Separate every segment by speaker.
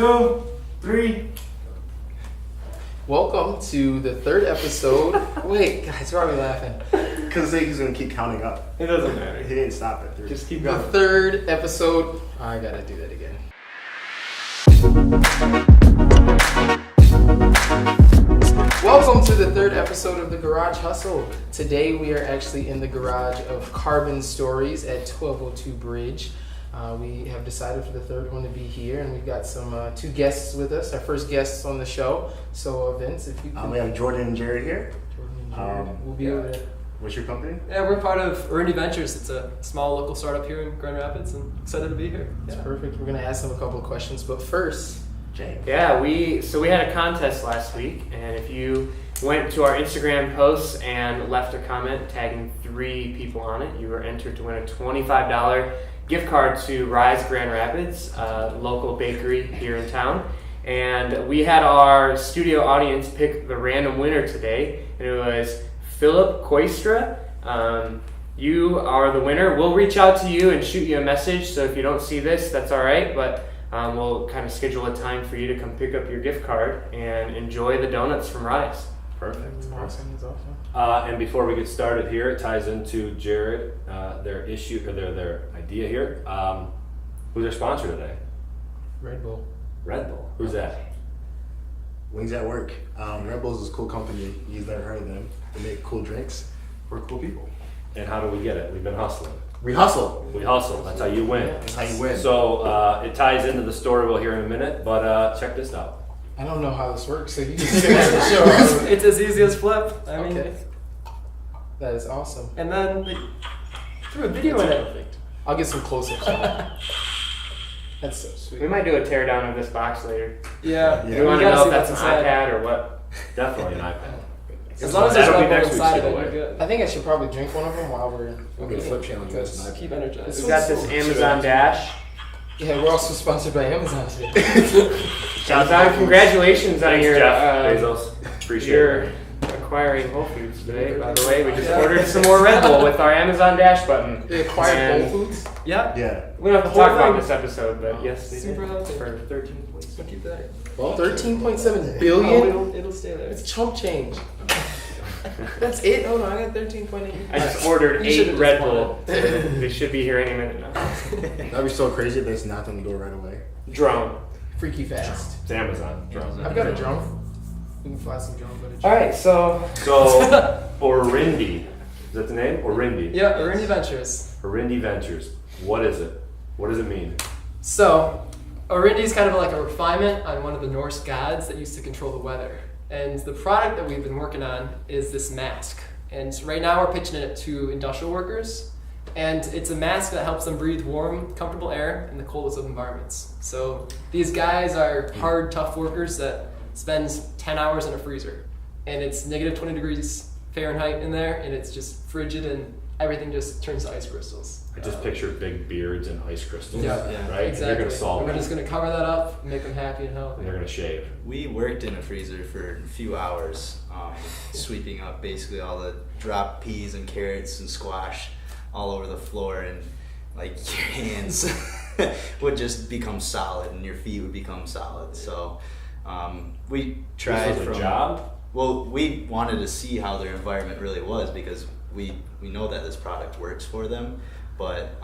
Speaker 1: 2, 3.
Speaker 2: Welcome to the third episode. Wait, guys, why are we laughing?
Speaker 1: Because he's going to keep counting up.
Speaker 3: It doesn't matter.
Speaker 1: He didn't stop at 3.
Speaker 3: Just keep
Speaker 2: The
Speaker 3: going.
Speaker 2: third episode. I gotta do that again. Welcome to the third episode of the Garage Hustle. Today we are actually in the garage of Carbon Stories at 1202 Bridge. We have decided for the third one to be here, and we've got some two guests with us, our first guests on the show. So, Vince, if you could...
Speaker 1: We have Jordan and Jared here.
Speaker 2: Jordan and Jared, we'll be over there.
Speaker 1: What's your company?
Speaker 3: Yeah, we're part of Orindi Ventures. It's a small local startup here in Grand Rapids, and excited to be here.
Speaker 2: That's perfect. We're going to ask them a couple of questions, but first...
Speaker 1: Jay.
Speaker 4: Yeah, we had a contest last week, and if you went to our Instagram posts and left a comment tagging 3 people on it, you were entered to win a $25 gift card to Rise Grand Rapids, a local bakery here in town. And we had our studio audience pick the random winner today, and it was Philip Koistra. You are the winner. We'll reach out to you and shoot you a message, so if you don't see this, that's all right, but we'll kind of schedule a time for you to come pick up your gift card and enjoy the donuts from Rise.
Speaker 1: Perfect.
Speaker 2: Awesome. That's awesome.
Speaker 5: And before we get started here, it ties into Jared, their issue or their idea here. Who's their sponsor today?
Speaker 2: Red Bull.
Speaker 5: Red Bull. Who's that?
Speaker 1: Wings at Work. Red Bull's is a cool company. You've never heard of them. They make cool drinks for cool people.
Speaker 5: And how do we get it? We've been hustling.
Speaker 1: We hustle.
Speaker 5: We hustle. That's how you win.
Speaker 1: That's how you win.
Speaker 5: So it ties into the story we'll hear in a minute, but check this out.
Speaker 2: I don't know how this works, so you can take it as a show.
Speaker 3: It's as easy as flip. I mean,
Speaker 2: Okay. That is awesome.
Speaker 3: and then they threw a video in it.
Speaker 2: Perfect. I'll get some close-ups on that. That's so sweet.
Speaker 4: We might do a teardown of this box later.
Speaker 3: Yeah.
Speaker 1: Yeah.
Speaker 4: You want to
Speaker 3: gotta
Speaker 4: know
Speaker 3: see
Speaker 4: if that's an
Speaker 3: what's inside.
Speaker 4: iPad or what?
Speaker 5: Definitely an iPad.
Speaker 3: As long as there's
Speaker 5: That'll be
Speaker 3: Red Bull
Speaker 5: next week's
Speaker 3: inside of it,
Speaker 5: giveaway.
Speaker 3: you're good.
Speaker 2: I think I should probably drink one of them while we're
Speaker 1: get a flip challenge with
Speaker 2: because-
Speaker 1: an iPad.
Speaker 3: Keep energized.
Speaker 4: We've got this Amazon Dash.
Speaker 2: Yeah, we're also sponsored by Amazon today.
Speaker 4: John, congratulations on
Speaker 5: Thanks,
Speaker 4: your
Speaker 5: Jeff Bezos. Appreciate
Speaker 4: you're
Speaker 5: it.
Speaker 4: acquiring Whole Foods today. By the way, we just ordered some more Red Bull with our Amazon Dash button.
Speaker 2: They acquired
Speaker 4: And
Speaker 2: Whole Foods.
Speaker 3: Yeah.
Speaker 1: Yeah.
Speaker 4: We don't have to
Speaker 3: The whole
Speaker 4: talk about
Speaker 3: thing.
Speaker 4: this episode, but yes, they
Speaker 3: Super
Speaker 4: did.
Speaker 3: healthy.
Speaker 4: For 13 points.
Speaker 3: So keep that.
Speaker 2: Well, 13.7
Speaker 3: Oh,
Speaker 2: billion.
Speaker 3: it'll stay there.
Speaker 2: It's chump change. That's it. Hold on, I got 13.8.
Speaker 4: I just ordered
Speaker 3: You
Speaker 4: 8
Speaker 3: should've
Speaker 4: Red
Speaker 3: just
Speaker 4: Bull. They should be here any minute now.
Speaker 1: That'd be so crazy if there's nothing to go right away.
Speaker 4: Drone.
Speaker 2: Freaky fast.
Speaker 5: It's Amazon.
Speaker 2: I've got a drone. We can fly some drone footage.
Speaker 4: All right, so
Speaker 5: So, Orindi. Is that the name? Orindi.
Speaker 3: Yeah, Orindi Ventures.
Speaker 5: Orindi Ventures. What is it? What does it mean?
Speaker 3: So, Orindi is kind of like a refinement on one of the Norse gods that used to control the weather. And the product that we've been working on is this mask. And right now we're pitching it to industrial workers. And it's a mask that helps them breathe warm, comfortable air in the coldest of environments. So these guys are hard, tough workers that spends 10 hours in a freezer. And it's negative 20 degrees Fahrenheit in there, and it's just frigid, and everything just turns to ice crystals.
Speaker 5: I just pictured big beards and ice crystals.
Speaker 3: Yeah,
Speaker 5: Right?
Speaker 3: exactly.
Speaker 5: And they're going to solve
Speaker 3: We're
Speaker 5: it.
Speaker 3: just going to cover that up, make them happy and healthy.
Speaker 5: And they're going to shave.
Speaker 6: We worked in a freezer for a few hours, sweeping up basically all the dropped peas and carrots and squash all over the floor, and like your hands would just become solid and your feet would become solid. So we tried
Speaker 5: This was a job?
Speaker 6: Well, we wanted to see how their environment really was, because we know that this product works for them. But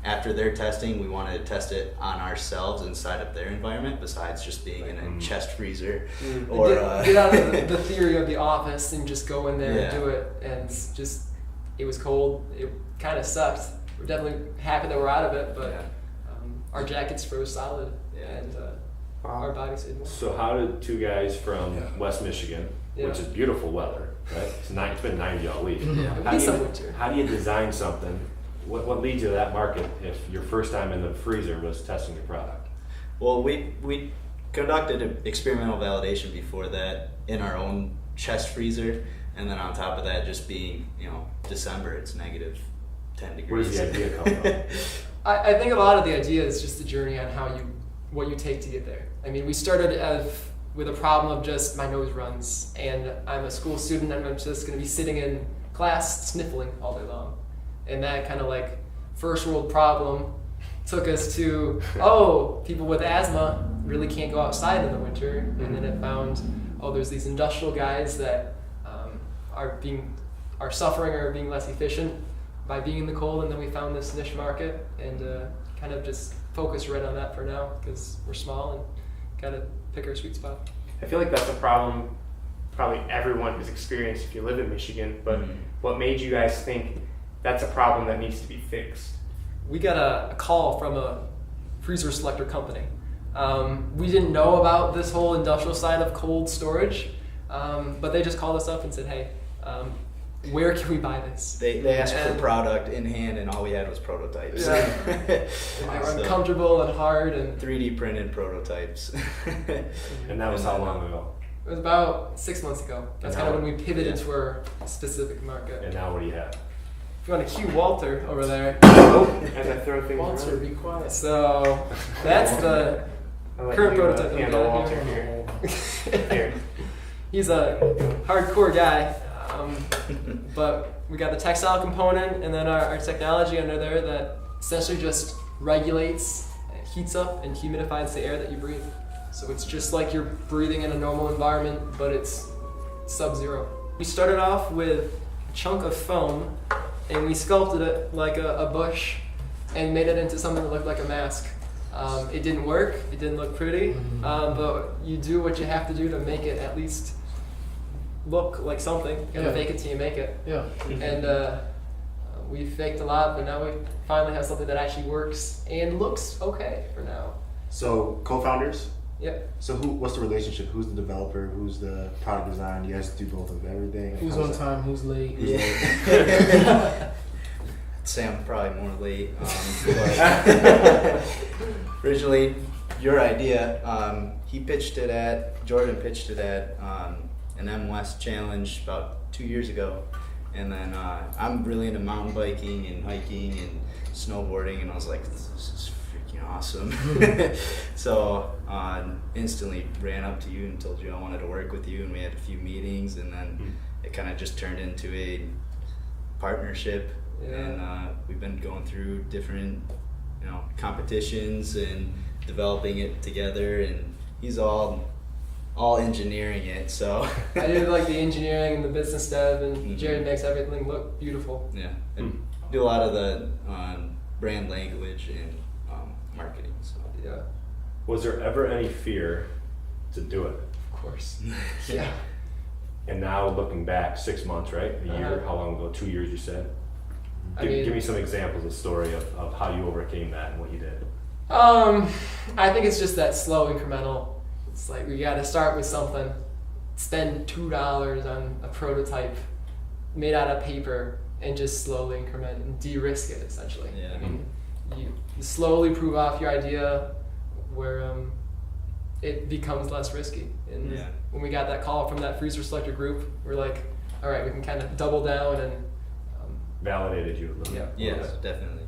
Speaker 6: after their testing, we wanted to test it on ourselves inside of their environment, besides just being in a chest freezer or
Speaker 3: Get out of the theory of the office and just go in there
Speaker 6: Yeah.
Speaker 3: and do it. And just, it was cold. It kind of sucked. We're definitely happy that we're out of it, but
Speaker 6: Yeah.
Speaker 3: our jackets froze solid,
Speaker 6: Yeah.
Speaker 3: and our bodies stayed warm.
Speaker 5: So how did two guys from West Michigan,
Speaker 3: Yeah.
Speaker 5: which is beautiful weather, right? It's been 90 all week.
Speaker 6: Yeah.
Speaker 5: How do
Speaker 3: Decent
Speaker 5: you,
Speaker 3: winter.
Speaker 5: how do you design something? What leads you to that market if your first time in the freezer was testing your product?
Speaker 6: Well, we conducted an experimental validation before that in our own chest freezer, and then on top of that, just being, December, it's negative 10 degrees.
Speaker 5: Where does the idea come from?
Speaker 3: I think a lot of the idea is just the journey on what you take to get there. I mean, we started with a problem of just my nose runs, and I'm a school student, and I'm just going to be sitting in class sniffling all day long. And that kind of like first world problem took us to, people with asthma really can't go outside in the winter. And then it found, oh, there's these industrial guys that are suffering or being less efficient by being in the cold. And then we found this niche market and kind of just focus right on that for now because we're small and got to pick our sweet spot.
Speaker 4: I feel like that's a problem probably everyone has experienced if you live in Michigan, but what made you guys think that's a problem that needs to be fixed?
Speaker 3: We got a call from a freezer selector company. We didn't know about this whole industrial side of cold storage, but they just called us up and said, hey, where can we buy this?
Speaker 6: They asked for product in hand, and all we had was prototypes.
Speaker 3: Yeah. And they were uncomfortable and hard. And
Speaker 6: 3D printed prototypes.
Speaker 5: And that was how long ago?
Speaker 3: it was about 6 months ago. That's kind of when we pivoted to our specific market.
Speaker 5: And now what do you have?
Speaker 3: If you want to cue Walter over there.
Speaker 4: As I throw things
Speaker 2: Walter,
Speaker 4: around.
Speaker 2: be quiet.
Speaker 3: So that's the
Speaker 4: I'll let
Speaker 3: current
Speaker 4: you,
Speaker 3: prototype that we
Speaker 4: handle
Speaker 3: got
Speaker 4: Walter
Speaker 3: here.
Speaker 4: here. Here.
Speaker 3: He's a hardcore guy, but we got the textile component and then our technology under there that essentially just regulates, heats up, and humidifies the air that you breathe. So it's just like you're breathing in a normal environment, but it's sub-zero. We started off with a chunk of foam, and we sculpted it like a bush and made it into something that looked like a mask. It didn't work, it didn't look pretty, but you do what you have to do to make it at least look like something. You gotta fake it till you make it.
Speaker 2: Yeah.
Speaker 3: And we faked a lot, but now we finally have something that actually works and looks okay for now.
Speaker 1: So co-founders.
Speaker 3: Yep.
Speaker 1: So what's the relationship? Who's the developer? Who's the product design? You guys do both of everything.
Speaker 2: Who's
Speaker 1: How's
Speaker 2: on
Speaker 1: that?
Speaker 2: time? Who's late?
Speaker 6: Yeah. Sam probably more late. But originally, your idea, Jordan pitched it at an M West challenge about 2 years ago. And then I'm really into mountain biking and hiking and snowboarding, and I was like, this is freaking awesome. So instantly ran up to you and told you I wanted to work with you, and we had a few meetings, and then it kind of just turned into a partnership.
Speaker 3: Yeah.
Speaker 6: And we've been going through different competitions and developing it together, and he's all engineering it, so
Speaker 3: I do like the engineering and the business dev, and Jared makes everything look beautiful.
Speaker 6: yeah, and do a lot of the brand language and marketing. So
Speaker 3: Yeah,
Speaker 5: Was there ever any fear to do it?
Speaker 3: of course. Yeah.
Speaker 5: And now looking back, 6 months, right? A year?
Speaker 3: Uh-huh.
Speaker 5: How long ago? 2 years, you said?
Speaker 3: I
Speaker 5: Give,
Speaker 3: mean-
Speaker 5: give me some examples of story of how you overcame that and what you did.
Speaker 3: I think it's just that slow incremental. It's like we got to start with something, spend $2 on a prototype made out of paper, and just slowly increment and de-risk it essentially.
Speaker 6: Yeah.
Speaker 3: I mean, you slowly prove off your idea where it becomes less risky. And
Speaker 6: Yeah.
Speaker 3: when we got that call from that freezer selector group, we're like, all right, we can kind of double down and
Speaker 5: Validated you a little
Speaker 3: yeah.
Speaker 5: bit.
Speaker 6: yes, definitely.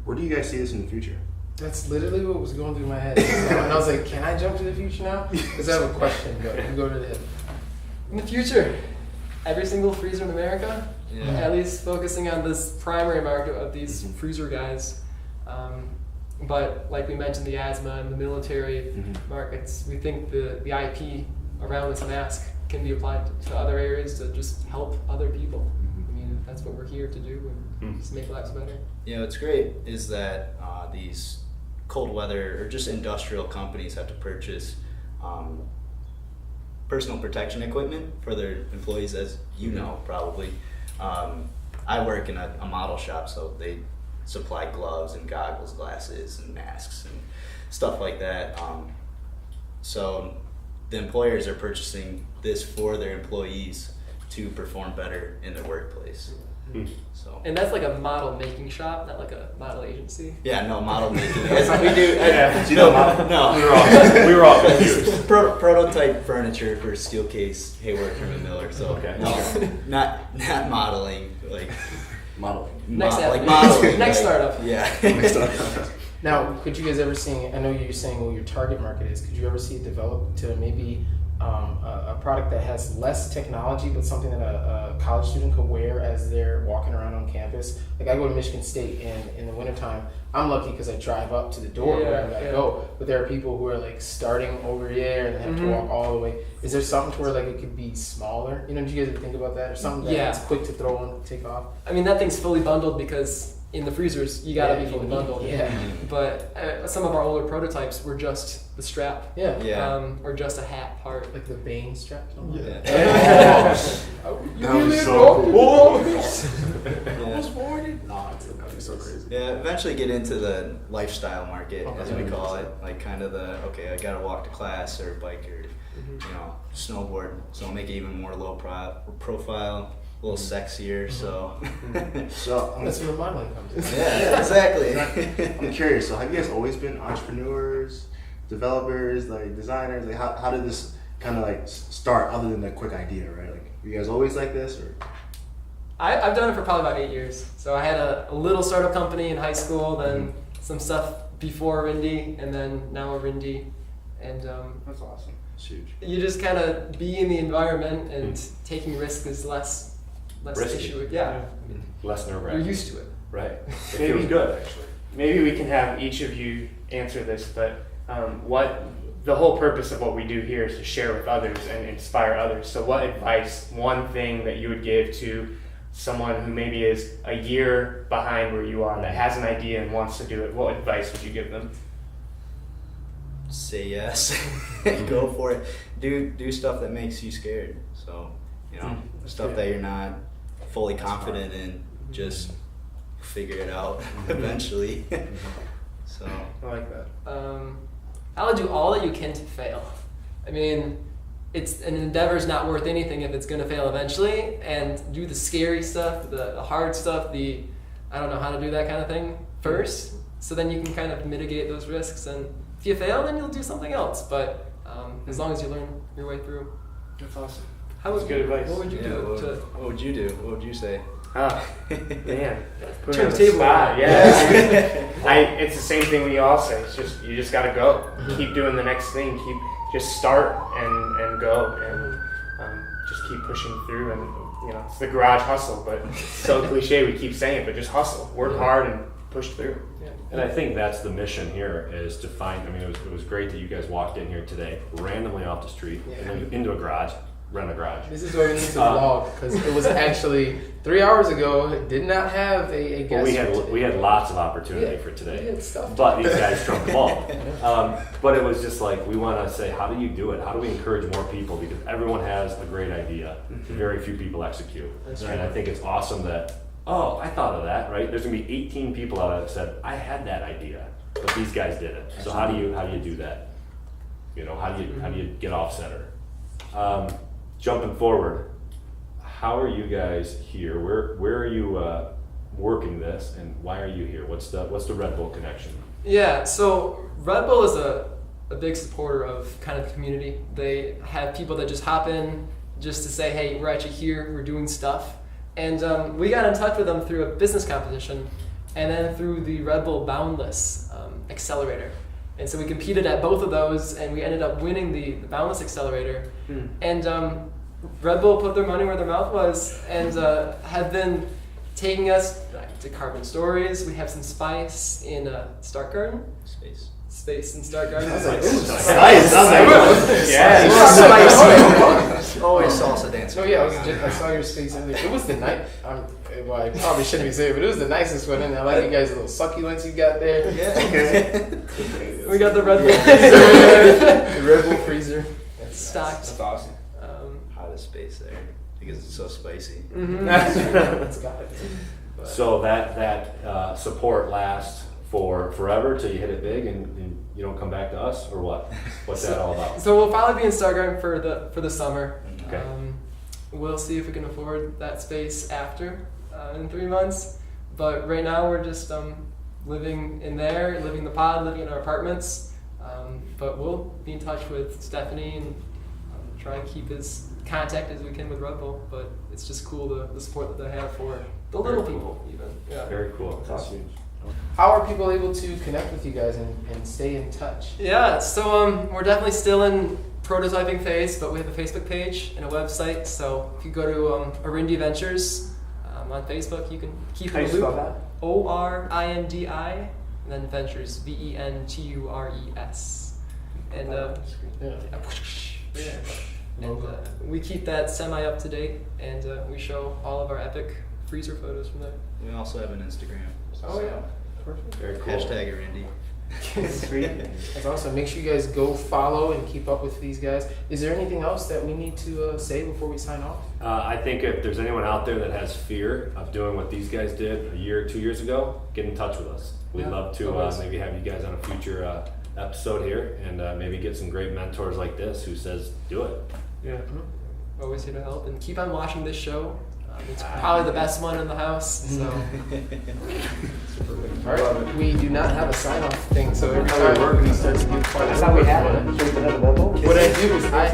Speaker 1: Where do you guys see this in the future?
Speaker 2: That's literally what was going through my head. And I was like, can I jump to the future now? Because I have a question. Go to the head.
Speaker 3: In the future, every single freezer in America,
Speaker 6: Yeah.
Speaker 3: at least focusing on this primary market of these freezer guys. But like we mentioned, the asthma and the military markets, we think the IP around this mask can be applied to other areas to just help other people. I mean, that's what we're here to do, and just make lives better.
Speaker 6: What's great is that these cold weather or just industrial companies have to purchase personal protection equipment for their employees, as you know probably. I work in a model shop, so they supply gloves and goggles, glasses and masks and stuff like that. So the employers are purchasing this for their employees to perform better in their workplace. So
Speaker 3: And that's like a model making shop, not like a model agency.
Speaker 6: yeah, no model making. As we do.
Speaker 5: Yeah.
Speaker 6: No.
Speaker 5: We were all confused.
Speaker 6: Prototype furniture for Steelcase, Hayward, Herman Miller. So
Speaker 5: Okay.
Speaker 6: no, not modeling like
Speaker 1: Modeling.
Speaker 3: Next
Speaker 6: like
Speaker 3: app.
Speaker 6: modeling.
Speaker 3: Next
Speaker 6: like,
Speaker 3: startup.
Speaker 6: Yeah.
Speaker 2: Now, could you guys ever see, I know you're saying what your target market is, could you ever see it develop to maybe a product that has less technology, but something that a college student could wear as they're walking around on campus. Like I go to Michigan State, and in the wintertime, I'm lucky because I drive up to the door where I gotta go. But there are people who are like starting over there and have to walk all the way. Is there something to where like it could be smaller? You know, did you guys ever think about that, or something that's quick to throw on, take off?
Speaker 3: I mean, that thing's fully bundled because in the freezers you gotta be fully bundled.
Speaker 2: Yeah.
Speaker 3: But some of our older prototypes were just the strap.
Speaker 2: Yeah.
Speaker 3: Or just a hat part.
Speaker 2: Like the Bane strap.
Speaker 1: That was so cool.
Speaker 6: Yeah.
Speaker 1: Nah, that'd be so crazy.
Speaker 6: Yeah, eventually get into the lifestyle market, as we call it, like kind of the I gotta walk to class or bike or snowboard, so make it even more low profile, a little sexier. So
Speaker 2: That's where my money comes in.
Speaker 6: yeah, exactly.
Speaker 1: I'm curious. So have you guys always been entrepreneurs, developers, like designers? Like how did this kind of like start? Other than the quick idea, right? Like you guys always like this, or?
Speaker 3: I've done it for probably about 8 years. So I had a little startup company in high school, then some stuff before Orindi, and then now Orindi. And
Speaker 1: That's awesome. It's huge.
Speaker 3: you just kind of be in the environment, and taking risks is less
Speaker 5: Risky.
Speaker 3: issue. Yeah,
Speaker 5: Less nerve
Speaker 3: you're
Speaker 5: wracking.
Speaker 3: used to it.
Speaker 5: Right. It
Speaker 4: Maybe-
Speaker 5: feels good, actually.
Speaker 4: Maybe we can have each of you answer this, but what the whole purpose of what we do here is to share with others and inspire others. So what advice, one thing that you would give to someone who maybe is a year behind where you are, that has an idea and wants to do it, what advice would you give them?
Speaker 6: Say yes. Go for it. Do stuff that makes you scared. So stuff that you're not fully confident in, just figure it out eventually. So
Speaker 4: I like that.
Speaker 3: I would do all that you can to fail. I mean, it's an endeavor's not worth anything if it's going to fail eventually, and do the scary stuff, the hard stuff, the I don't know how to do that kind of thing first, so then you can kind of mitigate those risks, and if you fail, then you'll do something else, but as long as you learn your way through.
Speaker 4: That's awesome.
Speaker 3: How would
Speaker 4: That's good advice.
Speaker 3: What would you do?
Speaker 6: what would you do? What would you say?
Speaker 4: Ah, man. Put me
Speaker 3: Turn
Speaker 4: on
Speaker 3: the
Speaker 4: the
Speaker 3: table
Speaker 4: spot.
Speaker 3: around.
Speaker 4: Yeah. It's the same thing we all say. It's just you just gotta go. Keep doing the next thing. Just start and go and just keep pushing through. And it's the garage hustle, but it's so cliche we keep saying it, but just hustle, work hard, and push through.
Speaker 5: And I think that's the mission here, is to find, it was great that you guys walked in here today, randomly off the street, and then into a garage, rent a garage.
Speaker 2: This is why we need to vlog, because it was actually 3 hours ago. It did not have a guest.
Speaker 5: Well, we had lots of opportunity for today.
Speaker 2: We had stuff.
Speaker 5: But these guys trumped them all. But it was just like, we want to say, how do you do it? How do we encourage more people? Because everyone has a great idea. Very few people execute. And I think it's awesome that, I thought of that, right? There's going to be 18 people out there that said, I had that idea, but these guys did it. So how do you do that? How do you get off center? Jumping forward, how are you guys here? Where are you working this, and why are you here? What's the Red Bull connection?
Speaker 3: Yeah, so Red Bull is a big supporter of kind of the community. They have people that just hop in just to say, hey, we're actually here, we're doing stuff. And we got in touch with them through a business competition, and then through the Red Bull Boundless Accelerator. And so we competed at both of those, and we ended up winning the Boundless Accelerator. And Red Bull put their money where their mouth was, and have been taking us to Carbon Stories. We have some spice in Stark Garden. Space in Stark Garden.
Speaker 1: Nice.
Speaker 6: Always salsa dancing.
Speaker 2: No, I saw your space earlier. It was the night. Well, I probably shouldn't be saying it, but it was the nicest one. And I like you guys' little succulents you got there.
Speaker 6: Yeah.
Speaker 3: We got the Red Bull freezer.
Speaker 2: The Red Bull freezer.
Speaker 3: Stocked.
Speaker 4: That's awesome.
Speaker 6: Hottest space there because it's so spicy.
Speaker 2: It's got it. But
Speaker 5: So that support lasts for forever till you hit it big and you don't come back to us, or what? What's that all about?
Speaker 3: So we'll probably be in Stark Garden for the summer.
Speaker 5: Okay.
Speaker 3: We'll see if we can afford that space after in 3 months. But right now we're just living in there, living the pod, living in our apartments. But we'll be in touch with Stephanie and try and keep as contact as we can with Red Bull. But it's just cool the support that they have for the little people even. Yeah.
Speaker 5: Very cool.
Speaker 4: That's huge.
Speaker 2: how are people able to connect with you guys and stay in touch?
Speaker 3: Yeah, so we're definitely still in prototyping phase, but we have a Facebook page and a website. So if you go to Orindi Ventures on Facebook, you can keep
Speaker 4: How
Speaker 3: in
Speaker 4: you
Speaker 3: the
Speaker 4: spell
Speaker 3: loop.
Speaker 4: that?
Speaker 3: Orindi, and then Ventures, Ventures. And we keep that semi up to date, and we show all of our epic freezer photos from there.
Speaker 6: We also have an Instagram.
Speaker 2: Oh, yeah.
Speaker 5: Very cool.
Speaker 6: Hashtag Orindi.
Speaker 4: Sweet.
Speaker 2: That's awesome. Make sure you guys go follow and keep up with these guys. Is there anything else that we need to say before we sign off?
Speaker 5: I think if there's anyone out there that has fear of doing what these guys did a year, 2 years ago, get in touch with us. We'd
Speaker 2: Yeah,
Speaker 5: love to
Speaker 2: always.
Speaker 5: maybe have you guys on a future episode here, and maybe get some great mentors like this who says, do it.
Speaker 4: Yeah.
Speaker 3: Always here to help, and keep on watching this show. It's probably the best one in the house. So
Speaker 2: All right. We do not have a sign off thing, so every
Speaker 5: How we
Speaker 2: time
Speaker 5: work.
Speaker 2: we start to do part
Speaker 4: That's how we have it. Should we put it on the bubble?
Speaker 2: what I do is I